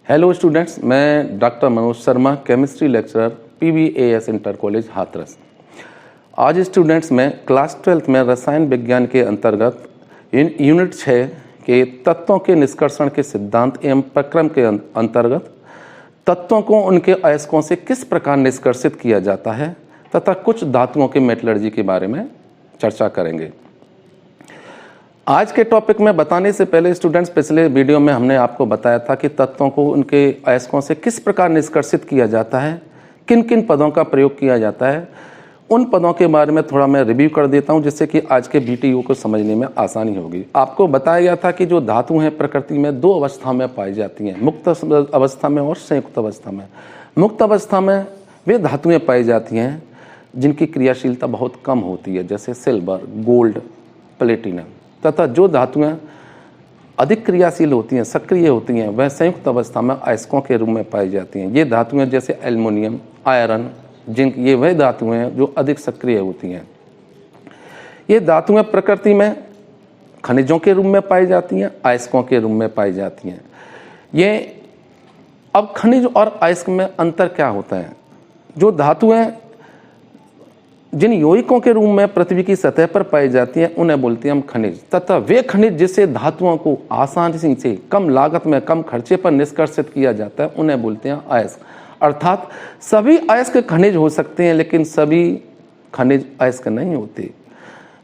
Hello students, मैं doctor Manoj Sharma, chemistry lecturer, PVAS inter college Hathras. आज students मैं क्लास 12th में रसायन विज्ञान के अंतर्गत यूनिट 6 के तत्वों के निष्कर्षण के सिद्धांत एवं प्रक्रम के अंतर्गत तत्वों को उनके अयस्कों से किस प्रकार निष्कर्षित किया जाता है तथा कुछ धातुओं के मेटलर्जी के बारे में चर्चा करेंगे। आज के टॉपिक में बताने से पहले स्टूडेंट्स, पिछले वीडियो में हमने आपको बताया था कि तत्वों को उनके अयस्कों से किस प्रकार निष्कर्षित किया जाता है, किन किन पदों का प्रयोग किया जाता है। उन पदों के बारे में थोड़ा मैं रिव्यू कर देता हूं, जिससे कि आज के BTU को समझने में आसानी होगी। आपको बताया गया था कि जो धातु हैं प्रकृति में दो अवस्था में पाई जाती हैं, मुक्त अवस्था में और संयुक्त अवस्था में। मुक्त अवस्था में वे धातुएं पाई जाती हैं जिनकी क्रियाशीलता बहुत कम होती है, जैसे सिल्वर, गोल्ड, प्लेटिनम। तथा जो धातुएं अधिक क्रियाशील होती हैं, सक्रिय होती हैं, वह संयुक्त अवस्था में अयस्कों के रूप में पाई जाती हैं। ये धातुएं जैसे एल्युमिनियम, आयरन, जिंक, ये वह धातुएं हैं जो अधिक सक्रिय होती हैं। ये धातुएं प्रकृति में खनिजों के रूप में पाई जाती हैं, अयस्कों के रूप में पाई जाती हैं। ये अब खनिज और अयस्क में अंतर क्या होता है? जो धातुएं जिन यौगिकों के रूप में पृथ्वी की सतह पर पाई जाती हैं उन्हें बोलते हैं हम खनिज, तथा वे खनिज जिससे धातुओं को आसानी से कम लागत में कम खर्चे पर निष्कर्षित किया जाता है उन्हें बोलते हैं अयस्क। अर्थात सभी अयस्क खनिज हो सकते हैं, लेकिन सभी खनिज अयस्क नहीं होते।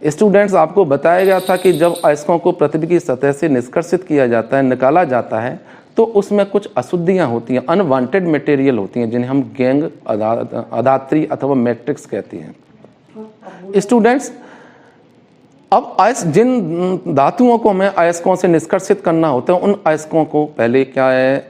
स्टूडेंट्स, आपको बताया गया था कि जब अयस्कों को पृथ्वी की सतह से निष्कर्षित किया जाता है, निकाला जाता है, तो उसमें कुछ अशुद्धियाँ होती हैं, अनवांटेड मटेरियल होती हैं, जिन्हें हम गैंग, अधात्री अथवा मैट्रिक्स कहते हैं। स्टूडेंट्स, अब जिन धातुओं को हमें अयस्कों से निष्कर्षित करना होता है, उन अयस्कों को पहले क्या है,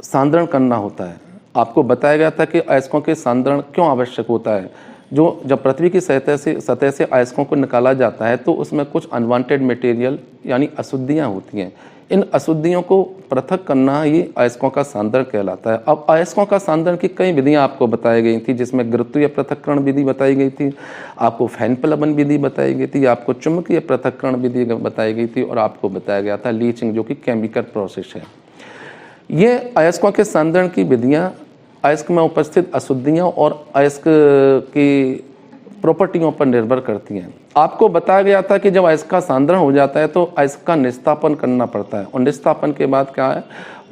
सांद्रण करना होता है। आपको बताया गया था कि अयस्कों के सांद्रण क्यों आवश्यक होता है। जब पृथ्वी की सतह से अयस्कों को निकाला जाता है तो उसमें कुछ अनवांटेड मटेरियल यानी अशुद्धियाँ होती हैं। इन अशुद्धियों को पृथक करना ये अयस्कों का सांद्रण कहलाता है। अब अयस्कों का सांद्रण की कई विधियां आपको बताई गई थी, जिसमें गुरुत्वीय पृथक्करण विधि बताई गई थी, आपको फैन प्लवन विधि बताई गई थी, आपको चुंबकीय पृथक्करण विधि बताई गई थी, और आपको बताया गया था लीचिंग, जो कि केमिकल प्रोसेस है। ये अयस्कों के सांद्रण की विधियाँ अयस्क में उपस्थित अशुद्धियों और अयस्क की प्रॉपर्टियों पर निर्भर करती हैं। आपको बताया गया था कि जब अयस्क का सांद्रण हो जाता है तो अयस्क का निस्तापन करना पड़ता है, और निस्तापन के बाद क्या है,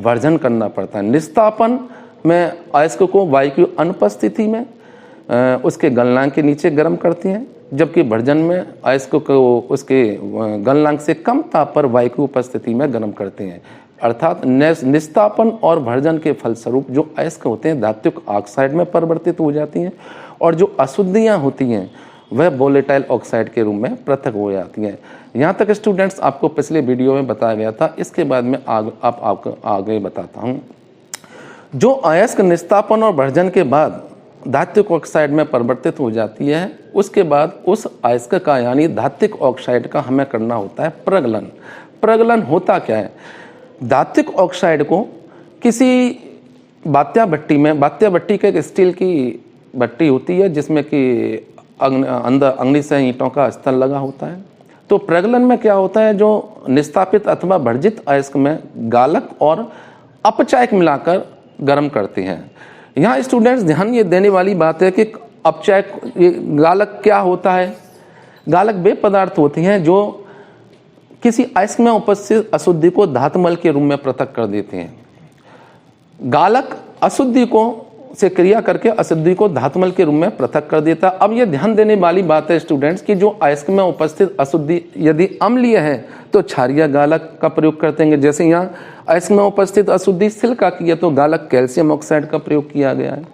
वर्जन करना पड़ता है। निस्तापन में अयस्क को वायु की अनुपस्थिति में उसके गलनांक के नीचे गर्म करती हैं, जबकि वर्जन में अयस्क को उसके गलनांक से कम ताप पर वायु की उपस्थिति में गर्म करते हैं। अर्थात निस्तापन और भर्जन के फलस्वरूप जो अयस्क होते हैं धात्विक ऑक्साइड में परिवर्तित हो जाती हैं, और जो अशुद्धियाँ होती हैं वह वोलेटाइल ऑक्साइड के रूप में पृथक हो जाती हैं। यहाँ तक स्टूडेंट्स आपको पिछले वीडियो में बताया गया था। इसके बाद में आपको आगे बताता हूँ। जो अयस्क निस्तापन और भर्जन के बाद धात्विक ऑक्साइड में परिवर्तित हो जाती है, उसके बाद उस अयस्क का यानी धात्विक ऑक्साइड का हमें करना होता है प्रगलन। प्रगलन होता क्या है? धात्विक ऑक्साइड को किसी बात्या भट्टी में, बात्या भट्टी का एक स्टील की भट्टी होती है जिसमें कि अंदर अग्निशय ईंटों का स्थल लगा होता है। तो प्रगलन में क्या होता है, जो निस्तापित अथवा भर्जित अयस्क में गालक और अपचायक मिलाकर गर्म करते हैं। यहाँ स्टूडेंट्स ध्यान ये देने वाली बात है कि अपचायक, ये गालक क्या होता है? गालक वे पदार्थ होते हैं जो किसी अयस्क में उपस्थित अशुद्धि को धातुमल के रूप में पृथक कर देते हैं। गालक अशुद्धि को से क्रिया करके अशुद्धि को धातुमल के रूप में पृथक कर देता। अब ये ध्यान देने वाली बात है स्टूडेंट्स कि जो अयस्क में उपस्थित अशुद्धि यदि अम्लीय है तो क्षारीय गालक का प्रयोग करते हैं। जैसे यहाँ अयस्क में उपस्थित अशुद्धि सिलिका की है तो गालक कैल्शियम ऑक्साइड का प्रयोग किया गया है।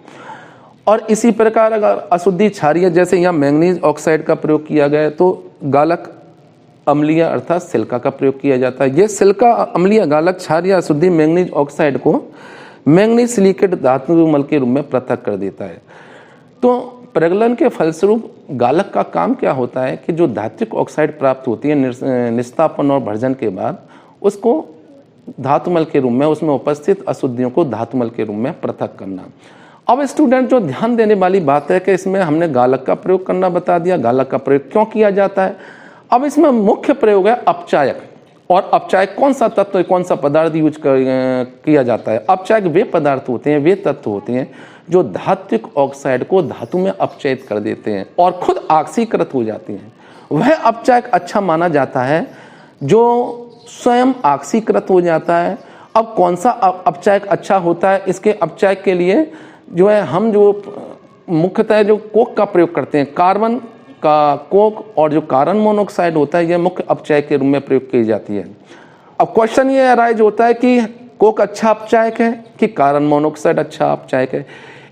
और इसी प्रकार अगर अशुद्धि क्षारीय, जैसे यहाँ मैंगनीज ऑक्साइड का प्रयोग किया गया है, तो गालक अम्लीय अर्थात सिलिका का प्रयोग किया जाता है। ये सिलिका अम्लीय गालक क्षारीय अशुद्धि मैंगनीज ऑक्साइड को मैंगनीज सिलिकेट धातुमल के रूप में पृथक कर देता है। तो प्रगलन के फलस्वरूप गालक का काम क्या होता है कि जो धात्विक ऑक्साइड प्राप्त होती है निस्तापन और भर्जन के बाद, उसको धातुमल के रूप में, उसमें उपस्थित अशुद्धियों को धातुमल के रूप में पृथक करना। अब स्टूडेंट जो ध्यान देने वाली बात है कि इसमें हमने गालक का प्रयोग करना बता दिया। गालक का प्रयोग क्यों किया जाता है? अब इसमें मुख्य प्रयोग है अपचायक, और अपचायक कौन सा तत्व, कौन सा पदार्थ यूज किया जाता है? अपचायक वे पदार्थ होते हैं, वे तत्व होते हैं जो धात्विक ऑक्साइड को धातु में अपचयित कर देते हैं और खुद ऑक्सीकृत हो जाती हैं। वह अपचायक अच्छा माना जाता है जो स्वयं ऑक्सीकृत हो जाता है। अब कौन सा अपचायक अच्छा होता है? इसके अपचायक के लिए जो है हम जो मुख्यतः जो कोक का प्रयोग करते हैं, कार्बन का कोक और जो कार्बन मोनोऑक्साइड होता है, यह मुख्य अपचायक के रूप में प्रयोग की जाती है। अब क्वेश्चन ये अराइज होता है कि कोक अच्छा अपचायक है कि कार्बन मोनोऑक्साइड अच्छा अपचायक है?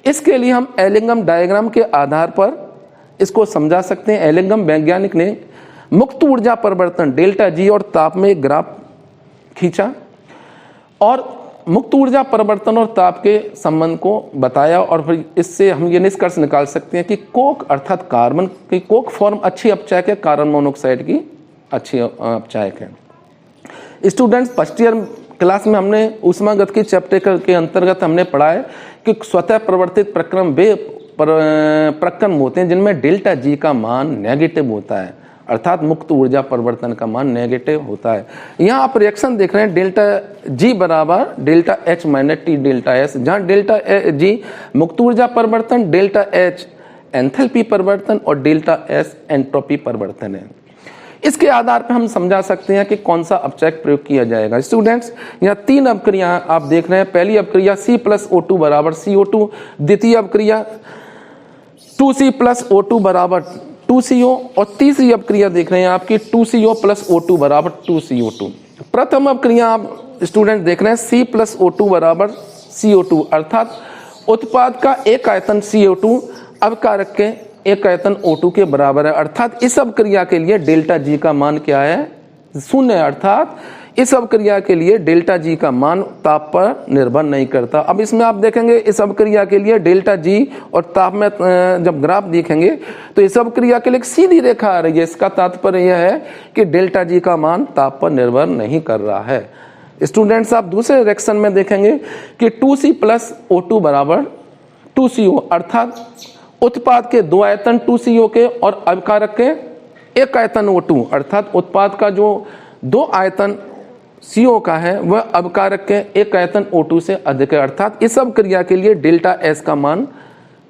इसके लिए हम एलिंगम डायग्राम के आधार पर इसको समझा सकते हैं। एलिंगम वैज्ञानिक ने मुक्त ऊर्जा परिवर्तन डेल्टा जी और ताप में एक ग्राफ खींचा और मुक्त ऊर्जा परिवर्तन और ताप के संबंध को बताया और फिर इससे हम ये निष्कर्ष निकाल सकते हैं कि कोक अर्थात कार्बन की कोक फॉर्म अच्छी अपचायक है, कार्बन मोनोऑक्साइड की अच्छी अपचायक है। स्टूडेंट्स, फर्स्ट ईयर क्लास में हमने ऊष्मागतिकी चैप्टर के अंतर्गत हमने पढ़ा है कि स्वतः परिवर्तित प्रक्रम वे प्रक्रम होते हैं जिनमें डेल्टा जी का मान नेगेटिव होता है, अर्थात मुक्त ऊर्जा परिवर्तन का मान नेगेटिव होता है। यहाँ आप रिएक्शन देख रहे हैं डेल्टा जी बराबर delta H minus T delta S, जहाँ डेल्टा जी मुक्त ऊर्जा परिवर्तन, डेल्टा एच एंथैल्पी परिवर्तन और डेल्टा एस एंट्रोपी परिवर्तन है। इसके आधार पर हम समझा सकते हैं कि कौन सा अपचायक प्रयोग किया जाएगा। स्टूडेंट्स, यहाँ 3 अपक्रिया आप देख रहे हैं। पहली अपक्रिया C+O2 बराबर CO2, द्वितीय अपक्रिया 2C प्लस O2 बराबर 2CO और तीसरी अपक्रिया देख रहे हैं आपकी 2CO प्लस O2 बराबर 2CO2। प्रथम अपक्रिया आप स्टूडेंट देख रहे हैं C+O2 बराबर CO2, अर्थात उत्पाद का एक आयतन CO2 अपकारक के एक आयतन O2 के बराबर है, अर्थात इस अपक्रिया के लिए डेल्टा जी का मान क्या है? 0 है, अर्थात इस अपक्रिया के लिए डेल्टा जी का मान ताप पर निर्भर नहीं करता। अब इसमें आप देखेंगे इस अपक्रिया के लिए डेल्टा जी और ताप में जब ग्राफ देखेंगे तो इस अपक्रिया के लिए एक सीधी रेखा आ रही है। इसका तात्पर्य यह है कि डेल्टा जी का मान ताप पर निर्भर नहीं कर रहा है। स्टूडेंट्स, आप दूसरे रिएक्शन में देखेंगे कि 2C प्लस O2 बराबर 2CO, अर्थात उत्पाद के 2 आयतन 2CO के और अपकारक के एक आयतन O2, अर्थात उत्पाद का जो 2 आयतन CO का है वह अपकारक के एक आयतन O2 से अधिक है, अर्थात इस अपक्रिया के लिए डेल्टा S का मान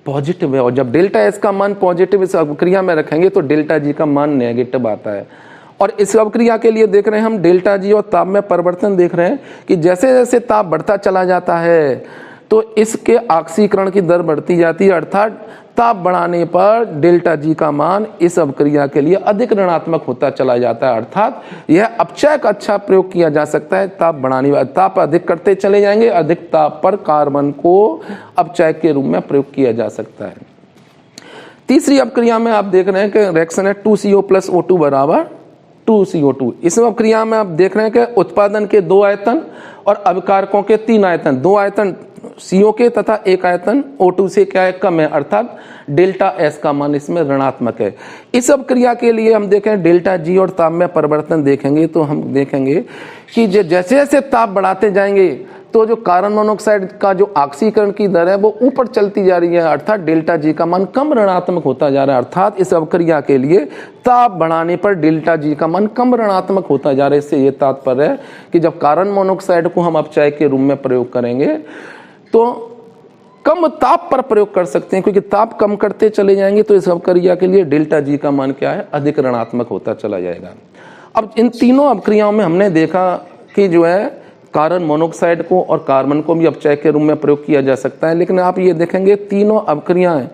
पॉजिटिव है। और जब डेल्टा S का मान पॉजिटिव इस अपक्रिया में रखेंगे तो डेल्टा जी का मान नेगेटिव आता है। और इस अपक्रिया के लिए देख रहे हैं हम डेल्टा जी और ताप में परिवर्तन देख रहे हैं कि जैसे जैसे ताप बढ़ता चला जाता है तो इसके ऑक्सीकरण की दर बढ़ती जाती है, अर्थात ताप बढ़ाने पर डेल्टा जी का मान इस अपक्रिया के लिए अधिक ऋणात्मक होता चला जाता है, अर्थात यह अपचायक अच्छा प्रयोग किया जा सकता है। ताप बढ़ाने वाले ताप अधिक करते चले जाएंगे, अधिक ताप पर कार्बन को अपचायक के रूप में प्रयोग किया जा सकता है। तीसरी अपक्रिया में आप देख रहे हैं कि रिएक्शन है 2CO प्लस O2 बराबर 2CO2। इस अपक्रिया में आप देख रहे हैं कि उत्पादन के 2 आयतन और अपकारकों के 3 आयतन, 2 आयतन CO के तथा एक आयतन O2 से क्या है? कम है, अर्थात डेल्टा S का मान इसमें ऋणात्मक है। इस अपक्रिया के लिए हम देखें डेल्टा G और ताप में परिवर्तन देखेंगे तो हम देखेंगे कि जैसे जैसे ताप बढ़ाते जाएंगे तो जो कार्बन मोनोऑक्साइड का जो ऑक्सीकरण की दर है वो ऊपर चलती जा रही है, अर्थात डेल्टा जी का मान कम ऋणात्मक होता जा रहा है, अर्थात इस अपक्रिया के लिए ताप बढ़ाने पर डेल्टा जी का मान कम ऋणात्मक होता जा रहा है। इससे ये तात्पर्य है कि जब कार्बन मोनोऑक्साइड को हम अपचायक के रूप में प्रयोग करेंगे तो कम ताप पर प्रयोग कर सकते हैं, क्योंकि ताप कम करते चले जाएंगे तो इस अपक्रिया के लिए डेल्टा जी का मान क्या है? अधिक ऋणात्मक होता चला जाएगा। अब इन तीनों अपक्रियाओं में हमने देखा कि जो है कार्बन मोनोऑक्साइड को और कार्बन को भी अपचायक के रूप में प्रयोग किया जा सकता है, लेकिन आप ये देखेंगे तीनों अपक्रियाएं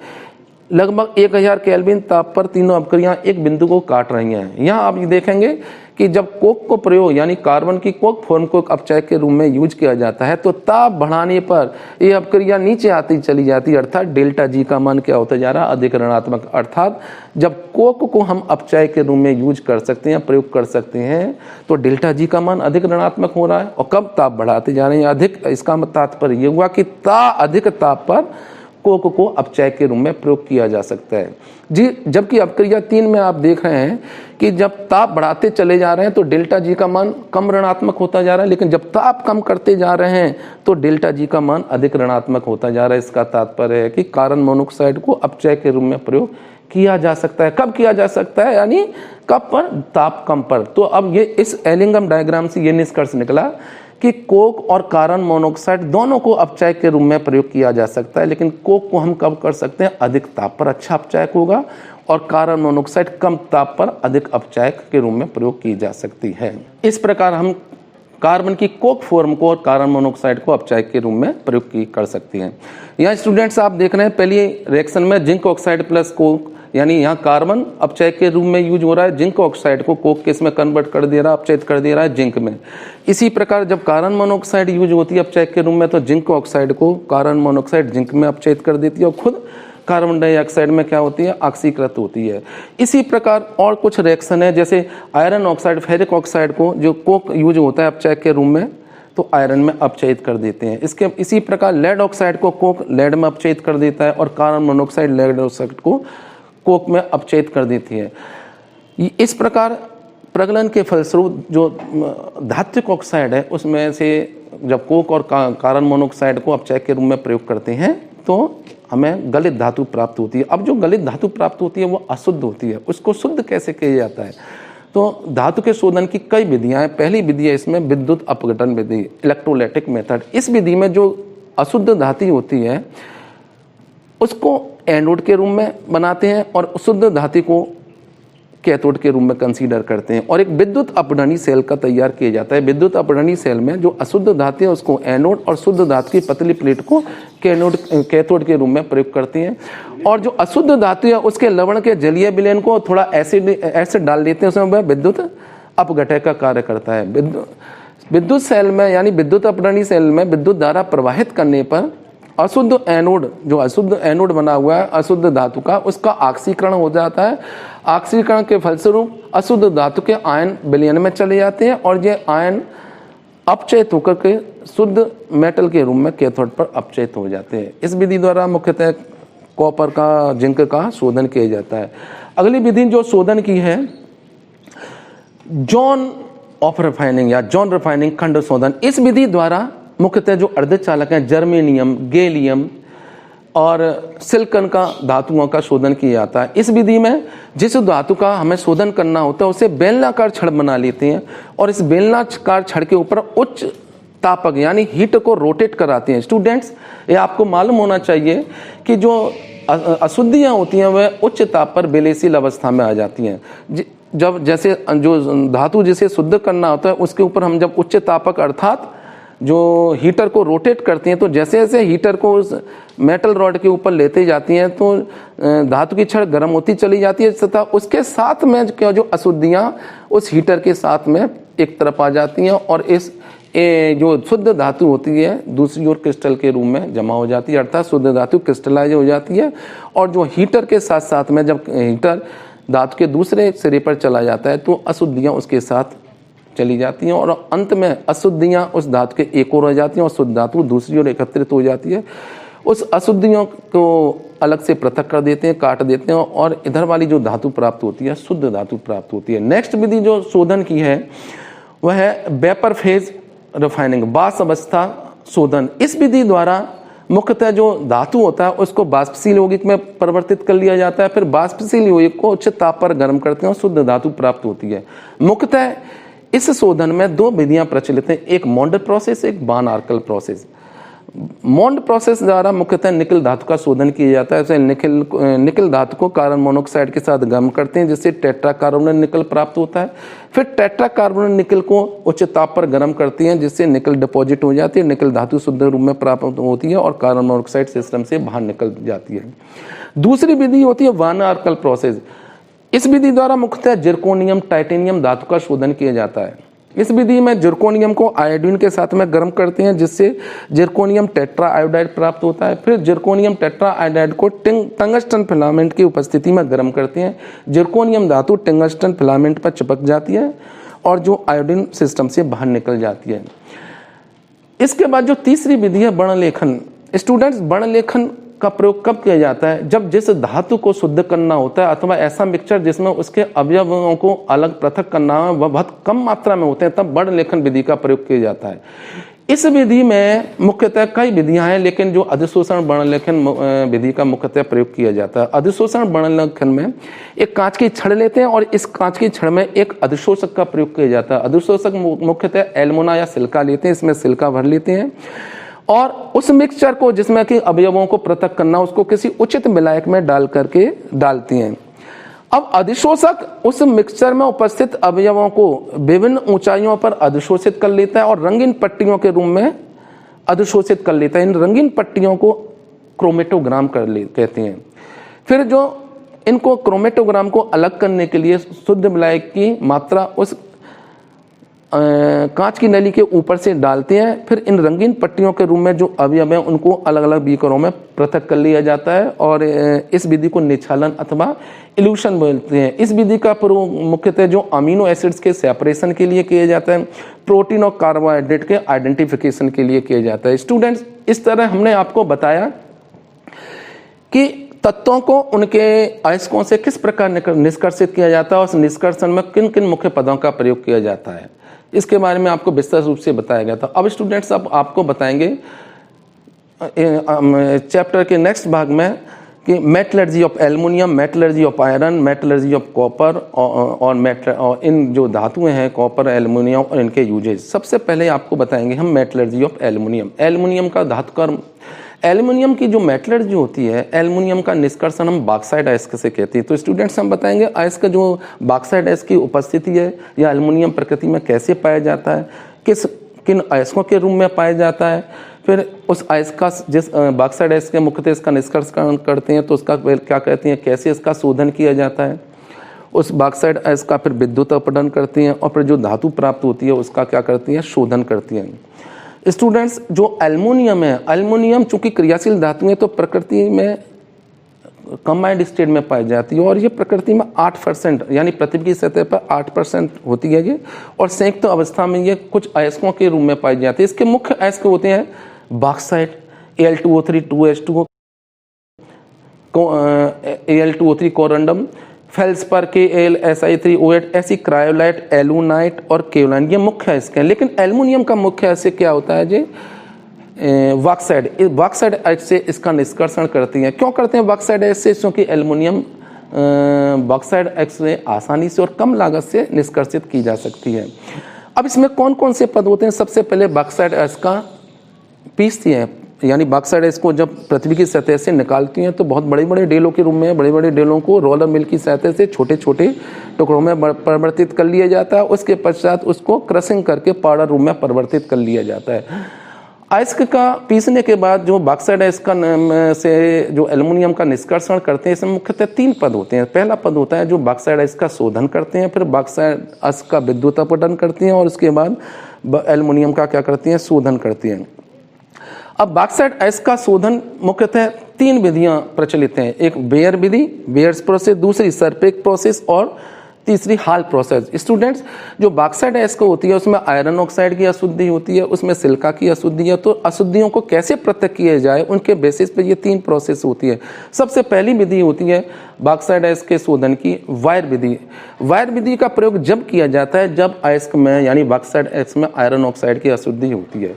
लगभग 1000 केल्विन ताप पर तीनों अपक्रियाएं एक बिंदु को काट रही हैं। यहाँ आप ये देखेंगे कि जब कोक को प्रयोग यानी कार्बन की कोक फॉर्म को अपचायक के रूप में यूज किया जाता है तो ताप बढ़ाने पर ये अपक्रिया नीचे आती चली जाती है, अर्थात डेल्टा जी का मान क्या होता जा रहा है? अधिक ऋणात्मक। अर्थात जब कोक को हम अपचायक के रूप में यूज कर सकते हैं, प्रयोग कर सकते हैं, तो डेल्टा जी का मान अधिक ऋणात्मक हो रहा है और कब ताप बढ़ाते जा रहे हैं अधिक। इसका तात्पर्य ये हुआ कि अधिक ताप पर कोक को अपचायक के रूप में प्रयोग किया जा सकता है जी। जबकि अपक्रिया 3 में आप देख रहे हैं कि जब ताप बढ़ाते चले जा रहे हैं तो डेल्टा जी का मान कम ऋणात्मक होता जा रहा है, लेकिन जब ताप कम करते जा रहे हैं तो डेल्टा जी का मान अधिक ऋणात्मक होता जा रहा है। इसका तात्पर्य है कि कार्बन मोनोऑक्साइड को अपचायक के रूप में प्रयोग किया जा सकता है। कब किया जा सकता है, यानी कब पर, ताप कम पर। तो अब ये इस एलिंगम डायग्राम से ये निष्कर्ष निकला कि कोक और कार्बन मोनोऑक्साइड दोनों को अपचायक के रूप में प्रयोग किया जा सकता है, लेकिन कोक को हम कब कर सकते हैं, अधिक ताप पर अच्छा अपचायक होगा, और कार्बन मोनोऑक्साइड कम ताप पर अधिक अपचायक के रूप में प्रयोग की जा सकती है। इस प्रकार हम कार्बन की कोक फॉर्म को और कार्बन मोनोऑक्साइड को अपचायक के रूप में प्रयोग कर सकती हैं। यहाँ स्टूडेंट्स आप देख रहे हैं पहली रिएक्शन में जिंक ऑक्साइड प्लस कोक, यानी यहाँ कार्बन अपचायक के रूप में यूज हो रहा है, जिंक ऑक्साइड को कोक के इसमें कन्वर्ट कर दे रहा है, अपचयित कर दे रहा है जिंक में। इसी प्रकार जब कार्बन मोनोऑक्साइड यूज होती है अपचायक के रूप में, तो जिंक ऑक्साइड को कार्बन मोनोऑक्साइड जिंक में अपचयित कर देती है, और खुद कार्बन डाइऑक्साइड में क्या होती है, ऑक्सीकृत होती है। इसी प्रकार और कुछ रिएक्शन है, जैसे आयरन ऑक्साइड फेरिक ऑक्साइड को जो कोक यूज होता है अपचायक के रूप में, तो आयरन में अपचयित कर देते हैं। इसी प्रकार लेड ऑक्साइड को कोक लेड में अपचयित कर देता है, और कार्बन मोनोऑक्साइड लेड ऑक्साइड को कोक में अपचयित कर देती है। इस प्रकार प्रगलन के फलस्वरूप जो धात्विक ऑक्साइड है उसमें से जब कोक और कार्बन मोनोऑक्साइड को अपचायक के रूप में प्रयोग करते हैं तो हमें गलित धातु प्राप्त होती है। अब जो गलित धातु प्राप्त होती है वो अशुद्ध होती है, उसको शुद्ध कैसे किया जाता है, तो धातु के शोधन की कई विधियां हैं। पहली विधि है इसमें विद्युत अपघटन विधि, इलेक्ट्रोलाइटिक मेथड। इस विधि में जो अशुद्ध धातु होती है उसको एनोड के रूप में बनाते हैं और शुद्ध धातु को कैथोड के रूप में कंसीडर करते हैं, और एक विद्युत अपघटनी सेल का तैयार किया जाता है। विद्युत अपघटनी सेल में जो अशुद्ध धातु है उसको एनोड और शुद्ध धातु की पतली प्लेट को कैथोड के रूप में प्रयोग करते हैं, और जो अशुद्ध धातु है उसके लवण के जलीय विलयन को थोड़ा एसिड डाल देते हैं, उसमें वह विद्युत अपघटक का कार्य करता है। विद्युत सेल में यानी विद्युत अपघटनी सेल में विद्युत धारा प्रवाहित करने पर अशुद्ध एनोड, जो अशुद्ध एनोड बना हुआ है अशुद्ध धातु का, उसका ऑक्सीकरण हो जाता है। ऑक्सीकरण के फलस्वरूप अशुद्ध धातु के आयन विलयन में चले जाते हैं, और ये आयन अपचयित होकर के शुद्ध मेटल के रूप में कैथोड पर अपचयित हो जाते हैं। इस विधि द्वारा मुख्यतः कॉपर का, जिंक का शोधन किया जाता है। अगली विधि जो शोधन की है जॉन ऑफ रिफाइनिंग या जॉन रिफाइनिंग खंड शोधन। इस विधि द्वारा मुख्यतः जो अर्धचालक हैं जर्मेनियम, गैलियम और सिलिकॉन का धातुओं का शोधन किया जाता है। इस विधि में जिस धातु का हमें शोधन करना होता है उसे बेलनाकार छड़ बना लेते हैं, और इस बेलनाकार छड़ के ऊपर उच्च तापक यानी हीट को रोटेट कराते हैं। स्टूडेंट्स ये आपको मालूम होना चाहिए कि जो अशुद्धियाँ होती हैं वह उच्च ताप पर बेलेशील अवस्था में आ जाती हैं। जब जैसे जो धातु जिसे शुद्ध करना होता है उसके ऊपर हम जब उच्च तापक अर्थात जो हीटर को रोटेट करती हैं, तो जैसे जैसे हीटर को उस मेटल रॉड के ऊपर लेते जाती हैं तो धातु की छड़ गर्म होती चली जाती है, तथा उसके साथ में क्या जो अशुद्धियाँ उस हीटर के साथ में एक तरफ आ जाती हैं, और इस जो शुद्ध धातु होती है दूसरी ओर क्रिस्टल के रूप में जमा हो जाती है, अर्थात शुद्ध धातु क्रिस्टलाइज हो जाती है। और जो हीटर के साथ साथ में जब हीटर धातु के दूसरे सिरे पर चला जाता है तो अशुद्धियाँ उसके साथ चली जाती हैं, और अंत में अशुद्धियाँ उस धातु के एक ओर हो जाती हैं और शुद्ध धातु दूसरी ओर एकत्रित हो जाती है। उस अशुद्धियों को अलग से पृथक कर देते हैं, काट देते हैं, और इधर वाली जो धातु प्राप्त होती है शुद्ध धातु प्राप्त होती है। नेक्स्ट विधि जो शोधन की है वह है वेपर फेज रिफाइनिंग, वाष्प अवस्था शोधन। इस विधि द्वारा मुख्यतः जो धातु होता है उसको वाष्पशील यौगिक में परिवर्तित कर लिया जाता है, फिर वाष्पशील यौगिक को उच्च ताप पर गर्म करते हैं और शुद्ध धातु प्राप्त होती है। मुख्यतः इस शोधन में दो विधियां प्रचलित हैं, एक मॉन्ड प्रोसेस, एक वान आर्कल प्रोसेस। मॉन्ड प्रोसेस द्वारा मुख्यतः निकल धातु का शोधन किया जाता है। जैसे निकल धातु को कार्बन मोनोऑक्साइड के साथ गर्म करते हैं जिससे टेट्रा कार्बोनेट निकल प्राप्त होता है, फिर टेट्रा कार्बोनेट निकल को उच्च ताप पर गर्म करती हैं जिससे निकल डिपॉजिट हो जाती है, निकल धातु शुद्ध रूप में प्राप्त होती है और कार्बन मोनोऑक्साइड सिस्टम से बाहर निकल जाती है। दूसरी विधि होती है वान आर्कल प्रोसेस। इस विधि द्वारा मुख्यतः जिरकोनियम, टाइटेनियम धातु का शोधन किया जाता है। इस विधि में जिरकोनियम को आयोडीन के साथ में गर्म करते हैं जिससे जिरकोनियम टेट्रा आयोडाइड प्राप्त होता है, फिर जिरकोनियम टेट्रा आयोडाइड को टंगस्टन फिलामेंट की उपस्थिति में गर्म करते हैं। जिरकोनियम धातु टंगस्टन फिलामेंट पर चिपक जाती है और जो आयोडीन सिस्टम से बाहर निकल जाती है। इसके बाद जो तीसरी विधि है वर्णलेखन। स्टूडेंट्स वर्णलेखन का प्रयोग कब किया जाता है? जब जिस धातु को शुद्ध करना होता है अथवा ऐसा मिक्सचर जिसमें उसके अवयवों को अलग पृथक करना है वह बहुत कम मात्रा में होते हैं, तब वर्णलेखन विधि का प्रयोग किया जाता है। इस विधि में मुख्यतः कई विधियां हैं, लेकिन जो अधिशोषण वर्णलेखन विधि का मुख्यतः प्रयोग किया जाता है। अधिशोषण वर्णलेखन में एक कांच की छड़ लेते हैं और इस कांच की छड़ में एक अधिशोषक का प्रयोग किया जाता है। अधिशोषक मुख्यतः एल्मोना या सिलिका लेते हैं, इसमें सिलिका भर लेते हैं और उस मिक्सचर को जिसमें कि अवयवों को पृथक करना, उसको किसी उचित विलायक में डाल करके डालती हैं। अब अधिशोषक उस मिक्सचर में उपस्थित अवयवों को विभिन्न ऊंचाइयों पर अधिशोषित कर लेता है और रंगीन पट्टियों के रूप में अधिशोषित कर लेता है। इन रंगीन पट्टियों को क्रोमेटोग्राम कहते हैं। फिर जो इनको क्रोमेटोग्राम को अलग करने के लिए शुद्ध विलायक की मात्रा उस कांच की नली के ऊपर से डालते हैं। फिर इन रंगीन पट्टियों के रूप में जो अवयव हैं उनको अलग अलग बीकरों में पृथक कर लिया जाता है और इस विधि को निच्छालन अथवा इल्यूशन बोलते हैं। इस विधि का प्रयोग मुख्यतः जो अमीनो एसिड्स के सेपरेशन के लिए किया जाता है, प्रोटीन और कार्बोहाइड्रेट के आइडेंटिफिकेशन के लिए किया जाता है। स्टूडेंट्स, इस तरह हमने आपको बताया कि तत्वों को उनके अयस्कों से किस प्रकार निष्कर्षित किया जाता है और उस निष्कर्षण में किन किन मुख्य पदों का प्रयोग किया जाता है, इसके बारे में आपको विस्तृत रूप से बताया गया था। अब स्टूडेंट्स, अब आपको बताएंगे चैप्टर के नेक्स्ट भाग में कि metallurgy of aluminium, metallurgy of iron, metallurgy of copper और इन जो धातुएं हैं कॉपर, एल्युमिनियम और इनके यूजेज। सबसे पहले आपको बताएंगे हम मेटलर्जी ऑफ एल्युमिनियम। एल्युमिनियम का धातुकर्म, एल्युमिनियम की जो मेटलर्जी होती है, एल्युमिनियम का निष्कर्षण हम बॉक्साइट अयस्क से कहते हैं। तो स्टूडेंट्स, हम बताएंगे अयस्क जो बॉक्साइट अयस्क की उपस्थिति है या एल्युमिनियम प्रकृति में कैसे पाया जाता है, किन अयस्कों के रूप में पाया जाता है। फिर उस अयस्क का जिस बॉक्साइट अयस्क के मुख्यतः इसका निष्कर्षण करते हैं तो उसका क्या कहते हैं, कैसे इसका शोधन किया जाता है। उस बॉक्साइट अयस्क का फिर विद्युत अपघटन करती हैं और फिर जो धातु प्राप्त होती है उसका क्या करती हैं, शोधन करती हैं। स्टूडेंट्स, जो एल्युमिनियम है, एल्युमिनियम चूंकि क्रियाशील धातु है तो प्रकृति में कंबाइंड स्टेट में पाई जाती है और ये प्रकृति में 8% यानी पृथ्वी की सतह पर 8% होती है ये, और संयुक्त अवस्था में ये कुछ अयस्कों के रूप में पाई जाती है। इसके मुख्य अयस्क होते हैं bauxite, Al2O3 2H2O, Al2O3 corundum, feldspar KAlSi3O8, ऐसी क्रायोलाइट, एलुनाइट और केओलाइन, ये मुख्य अयस्क हैं। लेकिन एल्युमिनियम का मुख्य अयस्क क्या होता है जी, बॉक्साइट। बॉक्साइट अयस्क से इसका निष्कर्षण करती हैं। क्यों करते हैं बॉक्साइट अयस्क से? क्योंकि एल्युमिनियम बॉक्साइट अयस्क से आसानी से और कम लागत से निष्कर्षित की जा सकती है। अब इसमें कौन कौन से पद होते हैं? सबसे पहले बॉक्साइट अयस्क का पीसती हैं, यानी बॉक्साइट अयस्क को जब पृथ्वी की सतह से निकालती हैं तो बहुत बड़े बड़े डेलों के रूप में बड़े बड़े डेलों को रोलर मिल की सहायता से छोटे छोटे टुकड़ों में परिवर्तित कर लिया जाता है। उसके पश्चात उसको क्रशिंग करके पाउडर रूप में परिवर्तित कर लिया जाता है। अयस्क का पीसने के बाद जो बॉक्साइट अयस्क से जो एल्युमिनियम का निष्कर्षण करते हैं, इसमें मुख्यतः 3 पद होते हैं। पहला पद होता है जो बॉक्साइट अयस्क का शोधन करते हैं, फिर बॉक्साइट अयस्क का विद्युत अपघटन करती हैं और उसके बाद एल्युमिनियम का क्या करती हैं, शोधन करती हैं। अब बॉक्साइट अयस्क का शोधन मुख्यतः 3 विधियां प्रचलित हैं। एक बेयर विधि, बेयर्स प्रोसेस, दूसरी सरपेक प्रोसेस और तीसरी हाल प्रोसेस। स्टूडेंट्स, जो बॉक्साइट अयस्क होती है उसमें आयरन ऑक्साइड की अशुद्धि होती है, उसमें सिलिका की अशुद्धि है। तो अशुद्धियों को कैसे पृथक किया जाए, उनके बेसिस पे ये 3 प्रोसेस होती है। सबसे पहली विधि होती है बॉक्साइट अयस्क के शोधन की वायर विधि। वायर विधि का प्रयोग जब किया जाता है जब अयस्क में यानी बॉक्साइट अयस्क में आयरन ऑक्साइड की अशुद्धि होती है।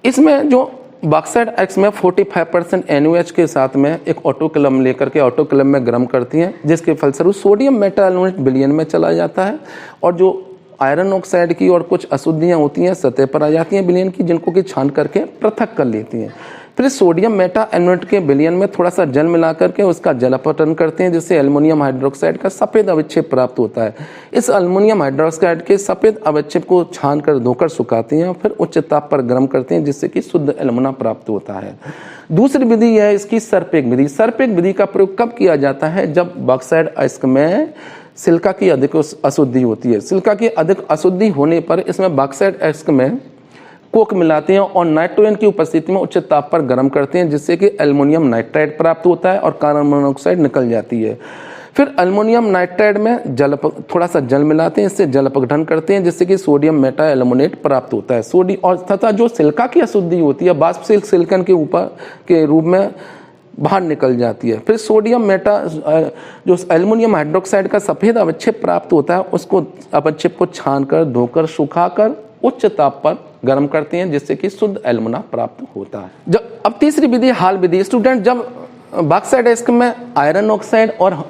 इसमें जो बॉक्साइट अयस्क में 45% NaOH के साथ में एक ऑटोक्लेव लेकर के ऑटोक्लेव में गर्म करती हैं, जिसके फलस्वरूप सोडियम मेटाएल्युमिनेट विलयन में चला जाता है और जो आयरन ऑक्साइड की और कुछ अशुद्धियां होती हैं सतह पर आ जाती हैं विलयन की, जिनको कि छान करके पृथक कर लेती हैं। फिर सोडियम मेटाएल्युमिनेट के विलयन में थोड़ा सा जल मिला करके उसका जल अपघटन करते हैं, जिससे एल्युमिनियम हाइड्रोक्साइड का सफ़ेद अवक्षेप प्राप्त होता है। इस एल्युमिनियम हाइड्रोक्साइड के सफ़ेद अवक्षेप को छान कर धोकर सुखाते हैं और फिर उच्च ताप पर गर्म करते हैं, जिससे कि शुद्ध एल्युमिना प्राप्त होता है। दूसरी विधि है इसकी सरपेक विधि। सरपेक विधि का प्रयोग कब किया जाता है? जब बॉक्साइट अयस्क में सिलिका की अधिक अशुद्धि होती है। सिलिका की अधिक अशुद्धि होने पर इसमें बॉक्साइट अयस्क में कोक मिलाते हैं और नाइट्रोजन की उपस्थिति में उच्च ताप पर गर्म करते हैं, जिससे कि एल्युमिनियम नाइट्राइड प्राप्त होता है और कार्बन मोनोऑक्साइड निकल जाती है। फिर एल्युमिनियम नाइट्राइड में थोड़ा सा जल मिलाते हैं, इससे जल अपघटन करते हैं, जिससे कि सोडियम मेटाएल्युमिनेट प्राप्त होता है। सोडियम और तथा जो सिलिका की अशुद्धि होती है वाष्पशील सिलिकॉन के ऊपर के रूप में बाहर निकल जाती है। फिर सोडियम जो एल्युमिनियम हाइड्रोक्साइड का सफ़ेद अवक्षेप प्राप्त होता है, उसको अवक्षेप को छान कर धोकर सुखाकर उच्च ताप पर गर्म करते हैं, जिससे कि शुद्ध एल्युमिना प्राप्त होता है। जब अब तीसरी विधि हाल विधि। स्टूडेंट, जब बॉक्साइट एस्क में आयरन ऑक्साइड और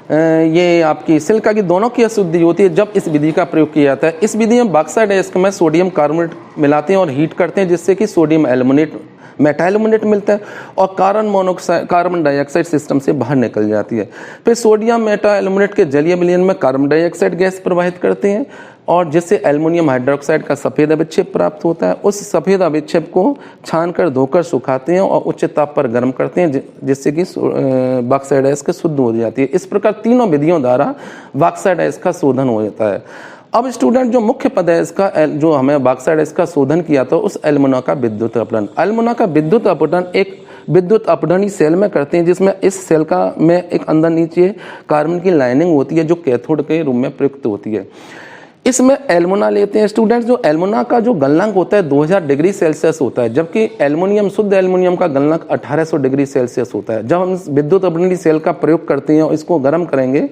ये आपकी सिलिका की दोनों की अशुद्धि होती है, जब इस विधि का प्रयोग किया जाता है। इस विधि में बॉक्साइट एस्क में सोडियम कार्बोनेट मिलाते हैं और हीट करते हैं, जिससे कि सोडियम एल्युमिनेट मेटाएल्युमिनेट मिलता है और कार्बन डाइऑक्साइड सिस्टम से बाहर निकल जाती है। फिर सोडियम मेटाएल्युमिनेट के जलीय विलयन में कार्बन डाइऑक्साइड गैस प्रवाहित करते हैं और जिससे एल्युमिनियम हाइड्रोक्साइड का सफ़ेद अविक्षेप प्राप्त होता है। उस सफ़ेद अविक्षेप को छानकर धोकर सुखाते हैं और उच्च ताप पर गर्म करते हैं, जिससे कि बॉक्साइट एस्क शुद्ध हो जाती है। इस प्रकार तीनों विधियों द्वारा बॉक्साइट एस्क का शोधन हो जाता है। अब स्टूडेंट, जो मुख्य पद है इसका, जो हमें बॉक्साइट एस्क का शोधन किया था, उस एल्युमिना का विद्युत अपघटन। एल्युमिना का विद्युत अपघटन एक विद्युत अपघटनी सेल में करते हैं, जिसमें इस सेल का में एक अंदर नीचे कार्बन की लाइनिंग होती है जो कैथोड के रूप में प्रयुक्त होती है। इसमें एल्युमिना लेते हैं स्टूडेंट्स। जो एल्युमिना का जो गलनांक होता है 2000 डिग्री सेल्सियस होता है, जबकि एल्युमिनियम शुद्ध एल्युमिनियम का गलनांक 1800 डिग्री सेल्सियस होता है। जब हम विद्युत अपघटनी सेल का प्रयोग करते हैं और इसको गर्म करेंगे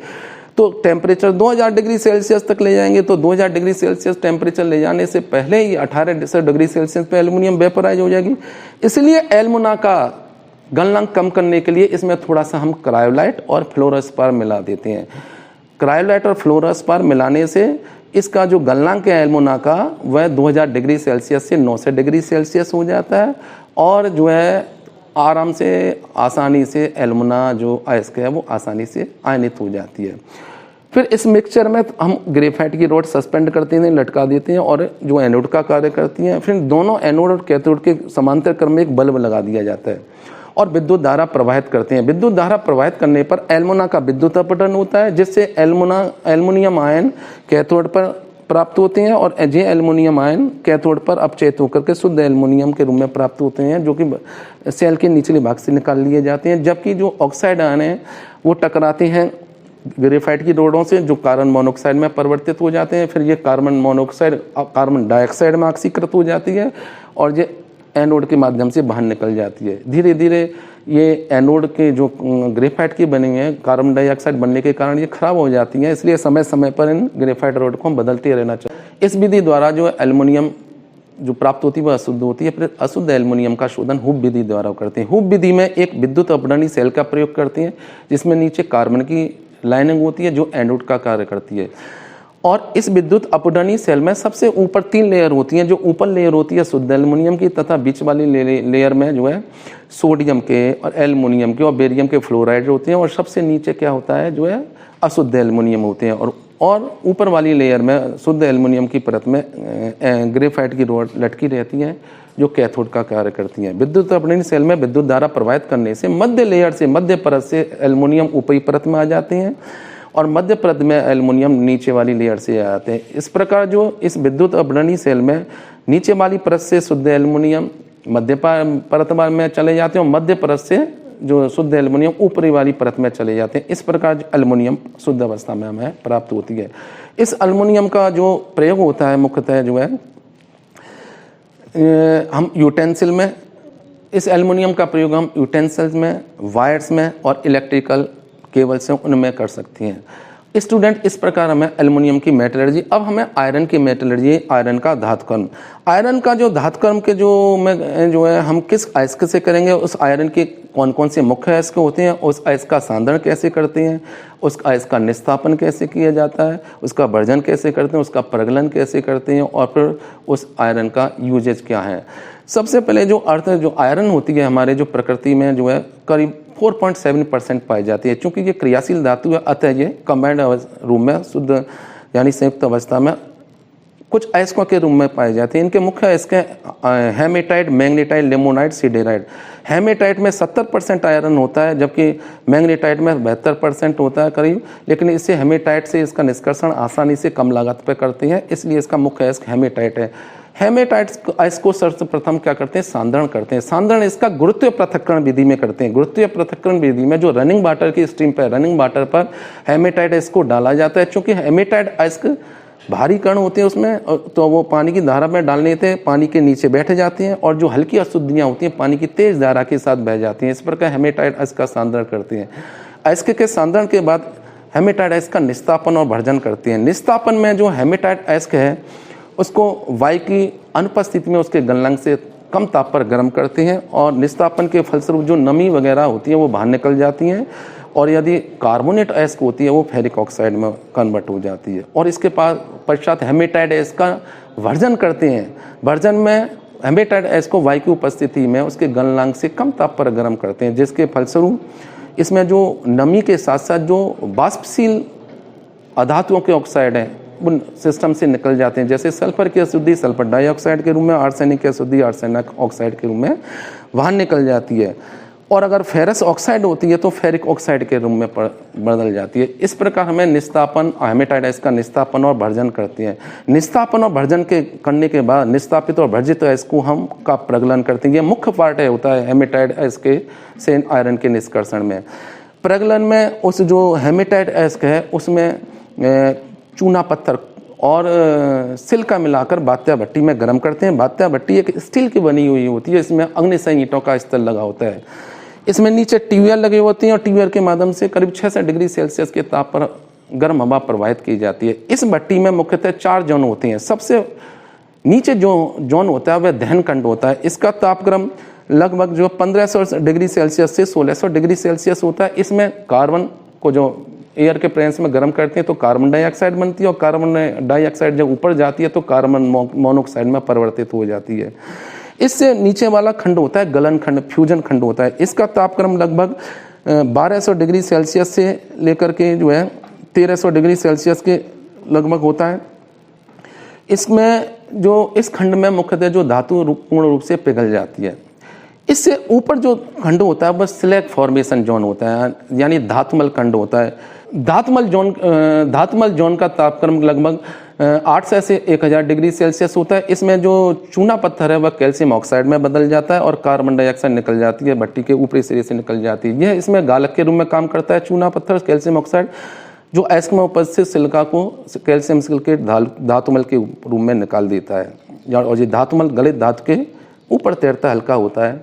तो टेम्परेचर 2000 डिग्री सेल्सियस तक ले जाएंगे। तो 2000 डिग्री सेल्सियस टेम्परेचर ले जाने से पहले ही 1800 डिग्री सेल्सियस पे एल्युमिनियम वेपोराइज हो जाएगी। इसलिए एल्युमिना का गलनांक कम करने के लिए इसमें थोड़ा सा हम क्रायोलाइट और फ्लोरोस्पार मिला देते हैं। क्रायोलाइट और फ्लोरोस्पार मिलाने से इसका जो गलनांक है एल्युमिना का, वह 2000 डिग्री सेल्सियस से 900 डिग्री सेल्सियस हो जाता है और जो है आराम से आसानी से एल्युमिना जो अयस्क है वो आसानी से आयनित हो जाती है। फिर इस मिक्सचर में हम ग्रेफाइट की रॉड सस्पेंड करते हैं, लटका देते हैं और जो एनोड का कार्य करती हैं। फिर दोनों एनोड और कैथोड के समांतर क्रम में एक बल्ब लगा दिया जाता है और विद्युत धारा प्रवाहित करते हैं। विद्युत धारा प्रवाहित करने पर एल्युमिना का विद्युत अपघटन होता है, जिससे एल्युमिनियम आयन कैथोड पर प्राप्त होते हैं और ये एल्युमिनियम आयन कैथोड पर अपचयित होकर के शुद्ध एल्युमिनियम के रूप में प्राप्त होते हैं, जो कि सेल के निचले भाग से निकाल लिए जाते हैं। जबकि जो ऑक्साइड आयन है वो टकराते हैं ग्रेफाइट की रोडों से, जो कार्बन मोनोऑक्साइड में परिवर्तित हो जाते हैं। फिर ये कार्बन मोनोऑक्साइड कार्बन डाइऑक्साइड में ऑक्सीकृत हो जाती है और ये एनोड के माध्यम से बाहर निकल जाती है। धीरे धीरे ये एनोड के जो ग्रेफाइट की बनी है, कार्बन डाइऑक्साइड बनने के कारण ये खराब हो जाती हैं, इसलिए समय समय पर इन ग्रेफाइट रोड को हम बदलते रहना चाहिए। इस विधि द्वारा जो एल्युमिनियम जो प्राप्त होती है वह अशुद्ध होती है। फिर अशुद्ध एल्युमिनियम का शोधन हुब विधि द्वारा करते हैं। हुब विधि में एक विद्युत अपघटनी सेल का प्रयोग करते हैं, जिसमें नीचे कार्बन की लाइनिंग होती है जो एनोड का कार्य करती है। और इस विद्युत अपघटनी सेल में सबसे ऊपर 3 लेयर होती हैं। जो ऊपर लेयर होती है शुद्ध एल्युमिनियम की, तथा बीच वाली लेयर में जो है सोडियम के और एल्युमिनियम के और बेरियम के फ्लोराइड होते हैं और सबसे नीचे क्या होता है जो है अशुद्ध एल्युमिनियम होते हैं। और ऊपर वाली लेयर में शुद्ध एल्युमिनियम की परत में ग्रेफाइट की रॉड लटकी रहती है जो कैथोड का कार्य करती हैं। विद्युत अपघटनी सेल में विद्युत धारा प्रवाहित करने से मध्य लेयर से मध्य परत से एल्युमिनियम ऊपरी परत में आ जाते हैं और मध्य परत में एल्युमिनियम नीचे वाली लेयर से आते हैं। इस प्रकार जो इस विद्युत अपघटनी सेल में नीचे वाली परत से शुद्ध एल्युमिनियम मध्य परत में चले जाते हैं और मध्य परत से जो शुद्ध एल्युमिनियम ऊपरी वाली परत में चले जाते हैं। इस प्रकार एल्युमिनियम शुद्ध अवस्था में हमें प्राप्त होती है। इस एल्युमिनियम का जो प्रयोग होता है मुख्यतः जो है हम यूटेंसिल में, इस एल्युमिनियम का प्रयोग हम यूटेंसिल्स में, वायर्स में और इलेक्ट्रिकल केबल्स हैं उनमें कर सकती हैं। स्टूडेंट, इस प्रकार हमें एल्युमिनियम की मेटलर्जी। अब हमें आयरन की मेटलर्जी, आयरन का धातुकर्म। आयरन का जो धातुकर्म के जो है हम किस अयस्क से करेंगे, उस आयरन के कौन कौन से मुख्य अयस्क होते हैं, उस अयस्क का सांद्रण कैसे करते हैं, उस अयस्क का निस्तापन कैसे किया जाता है, उसका वर्जन कैसे करते हैं, उसका प्रगलन कैसे करते हैं और फिर उस आयरन का यूजेज क्या है। सबसे पहले जो आयरन होती है हमारे जो प्रकृति में जो है करीब 4.7% पाई जाती है। चूँकि ये क्रियाशील धातु है, अतः ये कंबाइंड रूप में शुद्ध यानी संयुक्त अवस्था में कुछ अयस्कों के रूप में पाए जाते हैं। इनके मुख्य अयस्क हैं hematite, magnetite, limonite, siderite. Hematite में 70% आयरन होता है, जबकि मैग्नेटाइट में 72% होता है करीब। लेकिन इससे हेमेटाइट से इसका निष्कर्षण आसानी से कम लागत पर करते हैं, इसलिए इसका मुख्य अयस्क हेमेटाइट है। हेमेटाइट अयस्क को सर्वप्रथम क्या करते हैं, सांद्रण करते हैं। सांद्रण इसका गुरुत्वीय पृथक्करण विधि में करते हैं। गुरुत्वीय पृथक्करण विधि में जो रनिंग वाटर की स्ट्रीम पर रनिंग वाटर पर हेमेटाइट अयस्क को डाला जाता है। चूँकि हेमेटाइट अयस्क भारी कण होते हैं उसमें, तो वो पानी की धारा में डालने से पानी के नीचे बैठ जाते हैं और जो हल्की अशुद्धियाँ होती हैं पानी की तेज धारा के साथ बह जाती हैं। इस प्रकार हेमेटाइट अयस्क का सांद्रण करते हैं। अयस्क के सांद्रण के बाद हेमेटाइट अयस्क का निस्तापन और भर्जन करते हैं। निस्तापन में जो हेमेटाइट अयस्क है उसको वायु की अनुपस्थिति में उसके गलनांक से कम ताप पर गर्म करते हैं और निस्तापन के फलस्वरूप जो नमी वगैरह होती है वो बाहर निकल जाती हैं और यदि कार्बोनेट अयस्क होती है वो फेरिक ऑक्साइड में कन्वर्ट हो जाती है। और इसके पश्चात हेमेटाइट अयस्क का वर्जन करते हैं। वर्जन में हेमेटाइट अयस्क को वायु की उपस्थिति में उसके गलनांक से कम ताप पर गर्म करते हैं, जिसके फलस्वरूप इसमें जो नमी के साथ साथ जो वाष्पशील अधातुओं के ऑक्साइड हैं उन सिस्टम से निकल जाते हैं, जैसे सल्फर की अशुद्धि सल्फर डाइऑक्साइड के रूप में, आर्सेनिक की अशुद्धि आर्सेनिक ऑक्साइड के रूप में बाहर निकल जाती है। और अगर फेरस ऑक्साइड होती है तो फेरिक ऑक्साइड के रूप में बदल जाती है। इस प्रकार हमें निस्तापन हेमेटाइट अयस्क का निस्तापन और भर्जन करते हैं। निस्तापन और भर्जन करने के बाद निस्तापित और भर्जित अयस्क को हम का प्रगलन करते हैं। ये मुख्य पार्ट होता है हेमेटाइट अयस्क से आयरन के निष्कर्षण में। प्रगलन में उस जो हेमेटाइट अयस्क है उसमें चूना पत्थर और सिल्का मिलाकर बात्या भट्टी में गर्म करते हैं। बात्या भट्टी एक स्टील की बनी हुई होती है, इसमें अग्निशय ईंटों का स्तर लगा होता है। इसमें नीचे ट्यूबवेल लगे होते हैं और ट्यूबवेल के माध्यम से करीब 600 डिग्री सेल्सियस के ताप पर गर्म हवा प्रवाहित की जाती है। इस भट्टी में मुख्यतः 4 जोन होते हैं। सबसे नीचे जो जोन होता है वह दहन खंड होता है। इसका तापक्रम लगभग जो 1500 डिग्री सेल्सियस से 1600 डिग्री सेल्सियस होता है। इसमें कार्बन को जो एयर के प्रेजेंस में गर्म करते हैं तो कार्बन डाइऑक्साइड बनती है और कार्बन डाइऑक्साइड जब ऊपर जाती है तो कार्बन मोनोऑक्साइड में परिवर्तित हो जाती है। इससे नीचे वाला खंड होता है गलन खंड, फ्यूजन खंड होता है। इसका तापक्रम लगभग 1200 डिग्री सेल्सियस से लेकर के जो है 1300 डिग्री सेल्सियस के लगभग होता है। इसमें जो इस खंड में मुख्यतः जो धातु पूर्ण रूप से पिघल जाती है। इससे ऊपर जो खंड होता है वह स्लैग फॉर्मेशन जोन होता है, यानी धातुमल खंड होता है। धातुमल जोन का तापक्रम लगभग 800 से 1000 डिग्री सेल्सियस होता है। इसमें जो चूना पत्थर है वह कैल्शियम ऑक्साइड में बदल जाता है और कार्बन डाइऑक्साइड निकल जाती है, भट्टी के ऊपरी सिरे से निकल जाती है। यह इसमें गालक के रूप में काम करता है। चूना पत्थर कैल्शियम ऑक्साइड जो अयस्क में उपस्थित सिलिका को कैल्शियम सिलिकेट धातुमल के रूप में निकाल देता है और ये धातुमल गलित धातु के ऊपर तैरता हल्का होता है।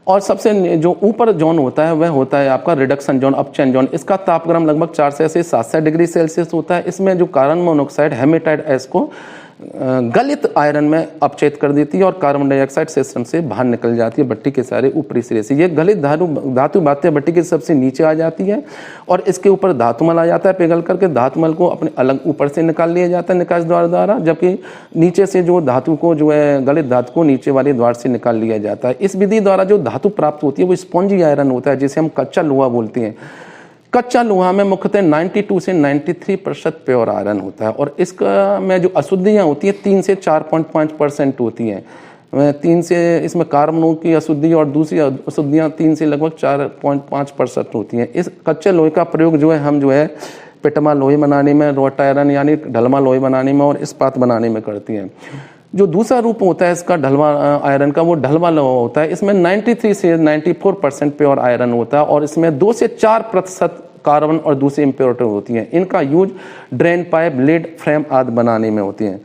और सबसे जो ऊपर जोन होता है वह होता है आपका रिडक्शन जोन, अपचयन जोन। इसका तापक्रम लगभग 400 से 700 डिग्री सेल्सियस होता है। इसमें जो कार्बन मोनोऑक्साइड हेमेटाइट अयस्क को गलित आयरन में अपचयित कर देती है और कार्बन डाइऑक्साइड सिस्टम से बाहर निकल जाती है भट्टी के सारे ऊपरी सिरे से। ये गलित धातु बात्या भट्टी के सबसे नीचे आ जाती है और इसके ऊपर धातुमल आ जाता है। पिघल करके धातुमल को अपने अलग ऊपर से निकाल लिया जाता है निकास द्वार द्वारा, जबकि नीचे से जो धातु को जो है गलित धातु को नीचे वाले द्वार से निकाल लिया जाता है। इस विधि द्वारा जो धातु प्राप्त होती है वो स्पॉन्जी आयरन होता है, जिसे हम कच्चा लोहा बोलते हैं। कच्चा लोहा में मुख्यतः 92 से 93% प्योर आयरन होता है और इसका में जो अशुद्धियाँ होती हैं 3 से 4.5% होती हैं। 3 से इसमें कार्बनों की अशुद्धि और दूसरी अशुद्धियाँ 3 से लगभग 4.5% होती हैं। इस कच्चे लोहे का प्रयोग जो है हम जो है पिटमा लोहे बनाने में, रोट आयरन यानी ढलमा लोहे बनाने में और इस्पात बनाने में करती हैं। जो दूसरा रूप होता है इसका ढलवा आयरन का, वो ढलवा लोहा होता है। इसमें 93 से 94% प्योर आयरन होता है और इसमें 2 से 4% कार्बन और दूसरी इम्प्योरिटी होती हैं। इनका use drain pipe, lead, frame आदि बनाने में होती हैं।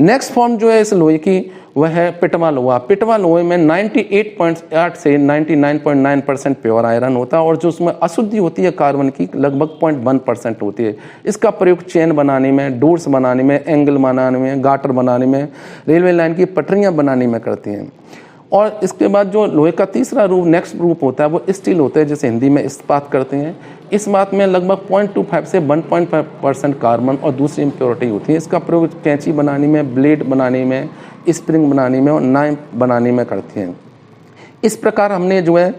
नेक्स्ट फॉर्म जो है इस लोहे की वह है पिटवा लोहा। पिटवा लोहे में 98.8 से 99.9% प्योर आयरन होता है और जो उसमें अशुद्धि होती है कार्बन की लगभग 0.1% होती है। इसका प्रयोग चेन बनाने में, डोर्स बनाने में, एंगल बनाने में, गाटर बनाने में, रेलवे लाइन की पटरियाँ बनाने में करते हैं। और इसके बाद जो लोहे का तीसरा रूप नेक्स्ट रूप होता है वो स्टील होता है, जिसे हिंदी में इस्पात करते हैं। इस बात में लगभग 0.25 से 1.5% कार्बन और दूसरी इम्प्योरिटी होती है। इसका प्रयोग कैंची बनाने में, ब्लेड बनाने में, स्प्रिंग बनाने में और नाइफ बनाने में करते हैं। इस प्रकार हमने जो है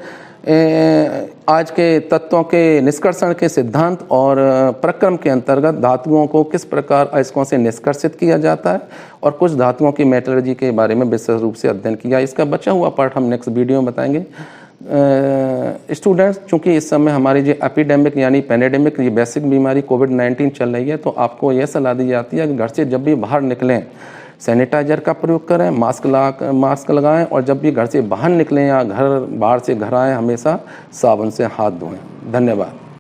आज के तत्वों के निष्कर्षण के सिद्धांत और प्रक्रम के अंतर्गत धातुओं को किस प्रकार अयस्कों से निष्कर्षित किया जाता है और कुछ धातुओं की मेटलर्जी के बारे में विशेष रूप से अध्ययन किया। इसका बचा हुआ पार्ट हम नेक्स्ट वीडियो में बताएंगे। स्टूडेंट्स, चूँकि इस समय हमारी जो एपिडेमिक यानी पैंडेमिक ये वैश्विक बीमारी कोविड-19 चल रही है, तो आपको यह सलाह दी जाती है कि घर से जब भी बाहर निकलें सैनिटाइजर का प्रयोग करें, मास्क लगाएं और जब भी घर से बाहर निकलें या बाहर से घर आएँ हमेशा साबुन से हाथ धोएं। धन्यवाद।